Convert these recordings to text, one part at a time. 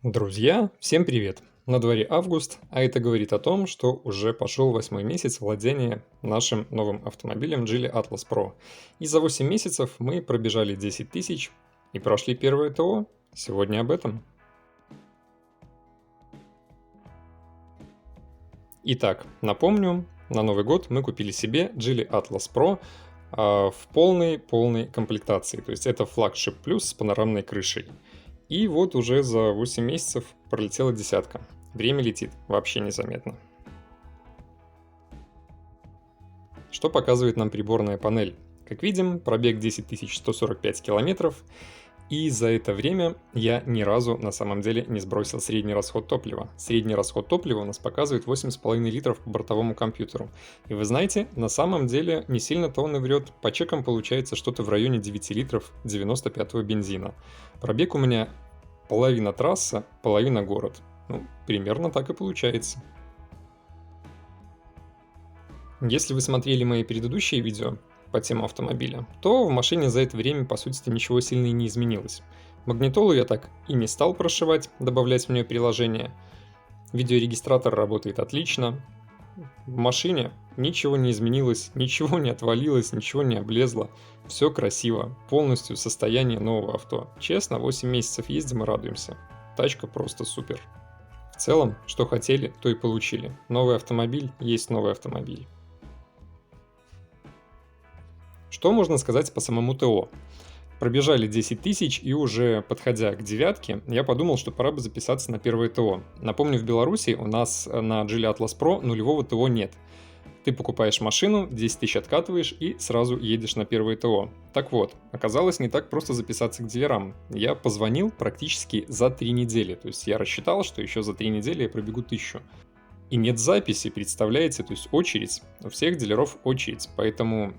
Друзья, всем привет! На дворе август, а это говорит о том, что уже пошел 8-й месяц владения нашим новым автомобилем Geely Atlas Pro. И за 8 месяцев мы пробежали 10 тысяч и прошли первое ТО. Сегодня об этом. Итак, напомню, на Новый год мы купили себе Geely Atlas Pro в полной комплектации. То есть это флагшип плюс с панорамной крышей. И вот уже за 8 месяцев пролетела десятка. Время летит вообще незаметно. Что показывает нам приборная панель? Как видим, пробег 10 145 километров. И за это время я ни разу на самом деле не сбросил средний расход топлива. Средний расход топлива у нас показывает 8,5 литров по бортовому компьютеру. И вы знаете, на самом деле не сильно-то он и врет. По чекам получается что-то в районе 9 литров 95-го бензина. Пробег у меня половина трасса, половина город. Ну, примерно так и получается. Если вы смотрели мои предыдущие видео по теме автомобиля, то в машине за это время, по сути, ничего сильно и не изменилось. Магнитолу я так и не стал прошивать, добавлять в нее приложение. Видеорегистратор работает отлично. В машине ничего не изменилось, ничего не отвалилось, ничего не облезло. Все красиво, полностью состояние нового авто. Честно, 8 месяцев ездим и радуемся. Тачка просто супер. В целом, что хотели, то и получили. Новый автомобиль есть новый автомобиль. Что можно сказать по самому ТО? Пробежали 10 тысяч, и уже подходя к девятке, я подумал, что пора бы записаться на первое ТО. Напомню, в Беларуси у нас на Geely Atlas Pro нулевого ТО нет. Ты покупаешь машину, 10 тысяч откатываешь и сразу едешь на первое ТО. Так вот, оказалось не так просто записаться к дилерам. Я позвонил практически за 3 недели, то есть я рассчитал, что еще за 3 недели я пробегу 1000. И нет записи, представляете, то есть очередь, у всех дилеров очередь, поэтому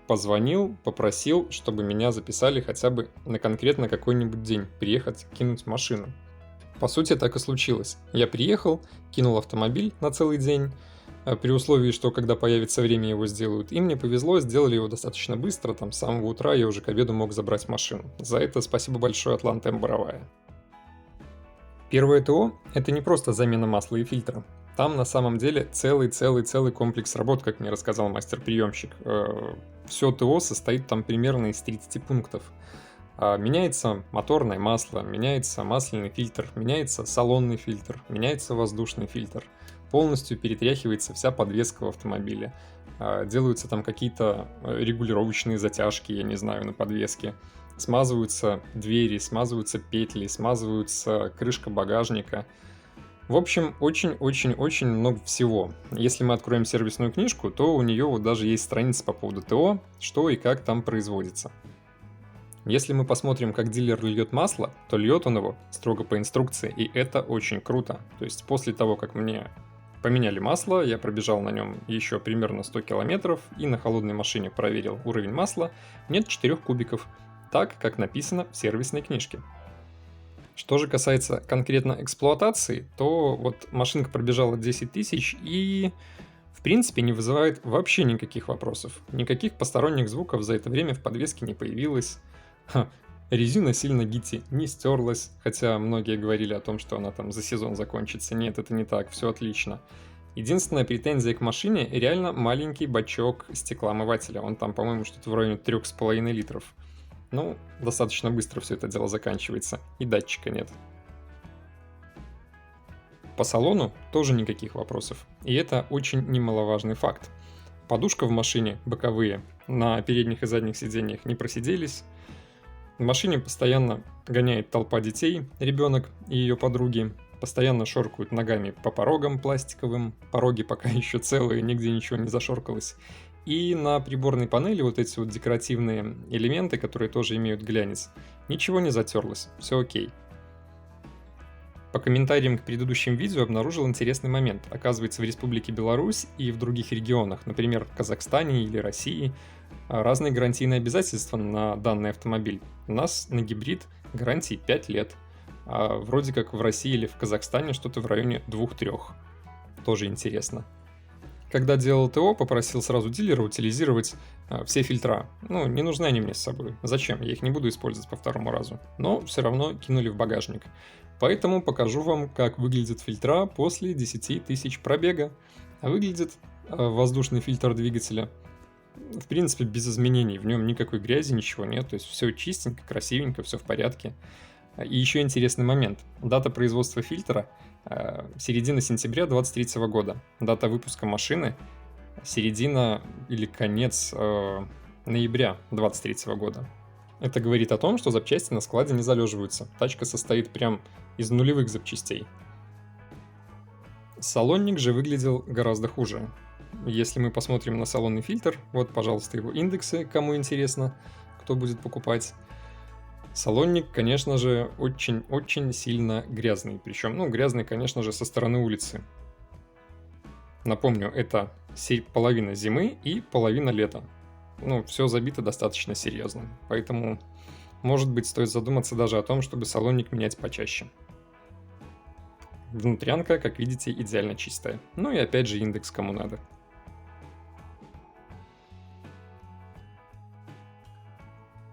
позвонил, попросил, чтобы меня записали хотя бы на конкретно какой-нибудь день, приехать, кинуть машину. По сути, так и случилось. Я приехал, кинул автомобиль на целый день, при условии, что когда появится время, его сделают. И мне повезло, сделали его достаточно быстро, там с самого утра я уже к обеду мог забрать машину. За это спасибо большое Атланта Боровая. Первое ТО – это не просто замена масла и фильтра. Там на самом деле целый комплекс работ, как мне рассказал мастер-приемщик. Все ТО состоит там примерно из 30 пунктов. Меняется моторное масло, меняется масляный фильтр, меняется салонный фильтр, меняется воздушный фильтр. Полностью перетряхивается вся подвеска в автомобиле. Делаются там какие-то регулировочные затяжки, я не знаю, на подвеске. Смазываются двери, смазываются петли, смазываются крышка багажника. В общем, очень много всего. Если мы откроем сервисную книжку, то у нее вот даже есть страница по поводу ТО, что и как там производится. Если мы посмотрим, как дилер льет масло, то льет он его строго по инструкции, и это очень круто. То есть после того, как мне поменяли масло, я пробежал на нем еще примерно 100 километров и на холодной машине проверил уровень масла, нет 4 кубиков, так как написано в сервисной книжке. Что же касается конкретно эксплуатации, то вот машинка пробежала 10 тысяч и в принципе не вызывает вообще никаких вопросов. Никаких посторонних звуков за это время в подвеске не появилось. Резина сильно гити не стерлась, хотя многие говорили о том, что она там за сезон закончится. Нет, это не так, все отлично. Единственная претензия к машине – реально маленький бачок стеклоомывателя. Он там, по-моему, что-то в районе 3,5 литров. Ну, достаточно быстро все это дело заканчивается, и датчика нет. По салону тоже никаких вопросов, и это очень немаловажный факт. Подушка в машине, боковые, на передних и задних сиденьях не просиделись. В машине постоянно гоняет толпа детей, ребенок и ее подруги, постоянно шоркают ногами по порогам пластиковым, пороги пока еще целые, нигде ничего не зашоркалось. И на приборной панели вот эти вот декоративные элементы, которые тоже имеют глянец, ничего не затерлось, все окей. По комментариям к предыдущим видео обнаружил интересный момент. Оказывается, в Республике Беларусь и в других регионах, например, в Казахстане или России, разные гарантийные обязательства на данный автомобиль. У нас на гибрид гарантии 5 лет. А вроде как в России или в Казахстане что-то в районе 2-3. Тоже интересно. Когда делал ТО, попросил сразу дилера утилизировать все фильтра. Ну, не нужны они мне с собой. Зачем? Я их не буду использовать по второму разу. Но все равно кинули в багажник. Поэтому покажу вам, как выглядят фильтра после 10 тысяч пробега. А выглядит воздушный фильтр двигателя, в принципе, без изменений. В нем никакой грязи, ничего нет. То есть все чистенько, красивенько, все в порядке. И еще интересный момент. Дата производства фильтра середина сентября 2023 года. Дата выпуска машины середина или конец ноября 2023 года. Это говорит о том, что запчасти на складе не залеживаются. Тачка состоит прям из нулевых запчастей. Салонник же выглядел гораздо хуже. Если мы посмотрим на салонный фильтр, вот, пожалуйста, его индексы, кому интересно, кто будет покупать. Салонник, конечно же, очень-очень сильно грязный. Причем, грязный, конечно же, со стороны улицы. Напомню, это половина зимы и половина лета. Все забито достаточно серьезно. Поэтому, может быть, стоит задуматься даже о том, чтобы салонник менять почаще. Внутрянка, как видите, идеально чистая. И опять же индекс кому надо.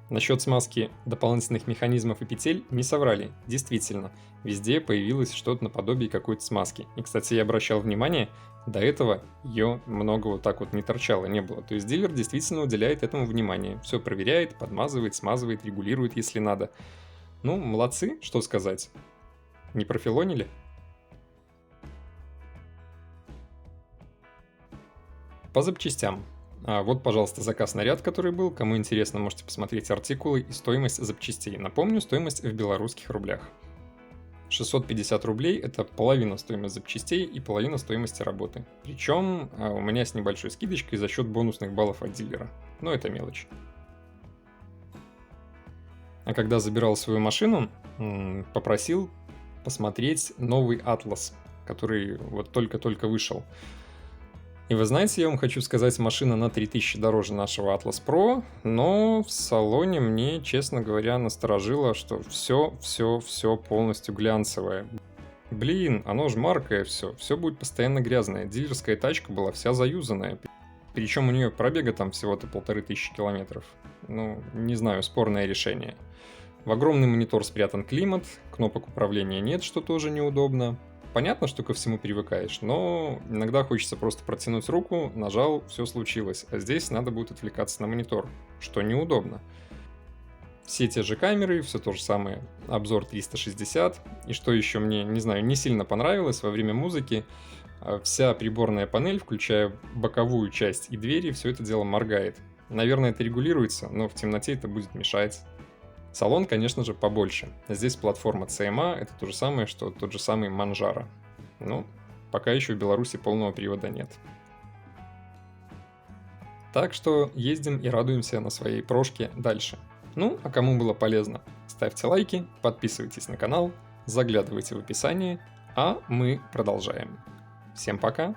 Насчет смазки дополнительных механизмов и петель не соврали. Действительно, везде появилось что-то наподобие какой-то смазки. И, кстати, я обращал внимание, до этого ее много вот так вот не торчало, не было. То есть дилер действительно уделяет этому внимание. Все проверяет, подмазывает, смазывает, регулирует, если надо. Молодцы, что сказать. Не профилонили? По запчастям. Вот, пожалуйста, заказ на ряд, который был. Кому интересно, можете посмотреть артикулы и стоимость запчастей. Напомню, стоимость в белорусских рублях. 650 рублей – это половина стоимости запчастей и половина стоимости работы. Причем у меня с небольшой скидочкой за счет бонусных баллов от дилера. Но это мелочь. А когда забирал свою машину, попросил посмотреть новый Atlas, который вот только-только вышел. И вы знаете, я вам хочу сказать, машина на 3000 дороже нашего Atlas Pro, но в салоне мне, честно говоря, насторожило, что все полностью глянцевое. Блин, оно же маркое все будет постоянно грязное. Дилерская тачка была вся заюзанная. Причем у нее пробега там всего-то 1500 километров. Не знаю, спорное решение. В огромный монитор спрятан климат, кнопок управления нет, что тоже неудобно. Понятно, что ко всему привыкаешь, но иногда хочется просто протянуть руку, нажал, все случилось. А здесь надо будет отвлекаться на монитор, что неудобно. Все те же камеры, все то же самое, обзор 360. И что еще мне, не знаю, не сильно понравилось во время музыки, вся приборная панель, включая боковую часть и двери, все это дело моргает. Наверное, это регулируется, но в темноте это будет мешать. Салон, конечно же, побольше. Здесь платформа CMA, это то же самое, что тот же самый Manjaro. Пока еще в Беларуси полного привода нет. Так что ездим и радуемся на своей прошке дальше. А кому было полезно, ставьте лайки, подписывайтесь на канал, заглядывайте в описание, а мы продолжаем. Всем пока!